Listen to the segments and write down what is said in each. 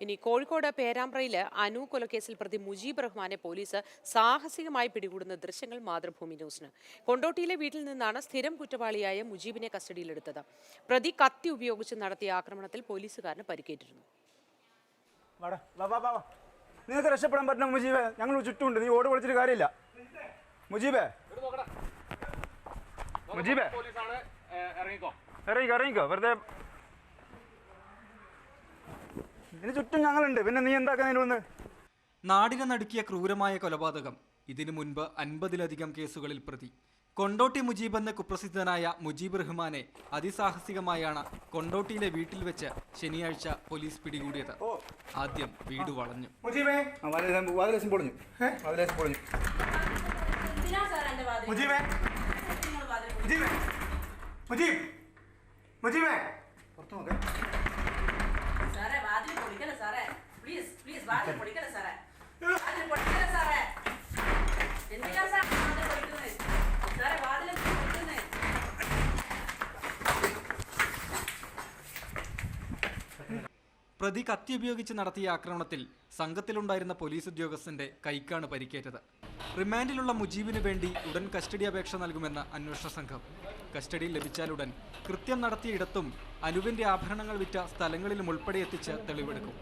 ഇനി കോഴിക്കോട് പേരാമ്പ്രയിൽ അനു കൊലക്കേസിൽ പ്രതി മുജീബ് റഹ്മാനെ പോലീസ് സാഹസികമായി പിടികൂടുന്ന ദൃശ്യങ്ങൾ മാതൃഭൂമി ന്യൂസിന്. കൊണ്ടോട്ടിയിലെ വീട്ടിൽ നിന്നാണ് സ്ഥിരം കുറ്റവാളിയായ മുജീബിനെ കസ്റ്റഡിയിലെടുത്തത്. പ്രതി കത്തി ഉപയോഗിച്ച് നടത്തിയ ആക്രമണത്തിൽ പോലീസുകാരന് പരിക്കേറ്റിരുന്നു. നിങ്ങൾക്ക് രക്ഷപ്പെടാൻ പറ്റുന്ന മുജീബേ, ഞങ്ങൾ ചുറ്റുമുണ്ട്. നീ ഓട് വിളിച്ചിട്ട് കാര്യമില്ല. മുജീബേ, മുജീബേ ഇറങ്ങിക്കോ. വെറുതെ ഇതിന് ചുറ്റും ഞങ്ങളുണ്ട്. പിന്നെ നീ എന്താക്കുന്നതിന്? നാടിനെ നടുക്കിയ ക്രൂരമായ കൊലപാതകം. ഇതിനു മുൻപ് 50-ലധികം കേസുകളിൽ പ്രതി. കൊണ്ടോട്ടി മുജീബ് എന്ന കുപ്രസിദ്ധനായ മുജീബ് റഹ്മാനെ അതിസാഹസികമായാണ് കൊണ്ടോട്ടിയിലെ വീട്ടിൽ വെച്ച് ശനിയാഴ്ച പോലീസ് പിടികൂടിയത്. ആദ്യം വീട് വളഞ്ഞു. പ്രതി കത്തി ഉപയോഗിച്ച് നടത്തിയ ആക്രമണത്തിൽ സംഘത്തിലുണ്ടായിരുന്ന പോലീസ് ഉദ്യോഗസ്ഥന്റെ കൈക്കാണ് പരിക്കേറ്റത്. റിമാൻഡിലുള്ള മുജീബിന് വേണ്ടി ഉടൻ കസ്റ്റഡി അപേക്ഷ നൽകുമെന്ന് അന്വേഷണ സംഘം. കസ്റ്റഡിയിൽ ലഭിച്ചാലുടൻ കൃത്യം നടത്തിയ ഇടത്തും അനുവിന്റെ ആഭരണങ്ങൾ വിറ്റ സ്ഥലങ്ങളിലും ഉൾപ്പെടെ എത്തിച്ച് തെളിവെടുക്കും.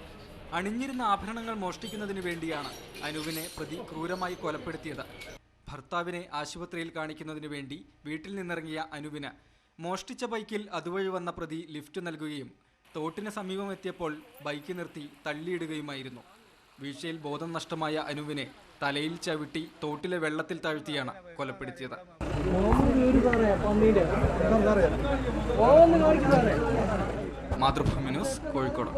അണിഞ്ഞിരുന്ന ആഭരണങ്ങൾ മോഷ്ടിക്കുന്നതിന് വേണ്ടിയാണ് അനുവിനെ പ്രതി ക്രൂരമായി കൊലപ്പെടുത്തിയത്. ഭർത്താവിനെ ആശുപത്രിയിൽ കാണിക്കുന്നതിന് വേണ്ടി വീട്ടിൽ നിന്നിറങ്ങിയ അനുവിന് മോഷ്ടിച്ച ബൈക്കിൽ അതുവഴി വന്ന പ്രതി ലിഫ്റ്റ് നൽകുകയും തോട്ടിന് സമീപം എത്തിയപ്പോൾ ബൈക്ക് നിർത്തി തള്ളിയിടുകയുമായിരുന്നു. വീഴ്ചയിൽ ബോധം നഷ്ടമായ അനുവിനെ തലയിൽ ചവിട്ടി തോട്ടിലെ വെള്ളത്തിൽ താഴ്ത്തിയാണ് കൊലപ്പെടുത്തിയത്. മാതൃഭൂമി ന്യൂസ്, കോഴിക്കോട്.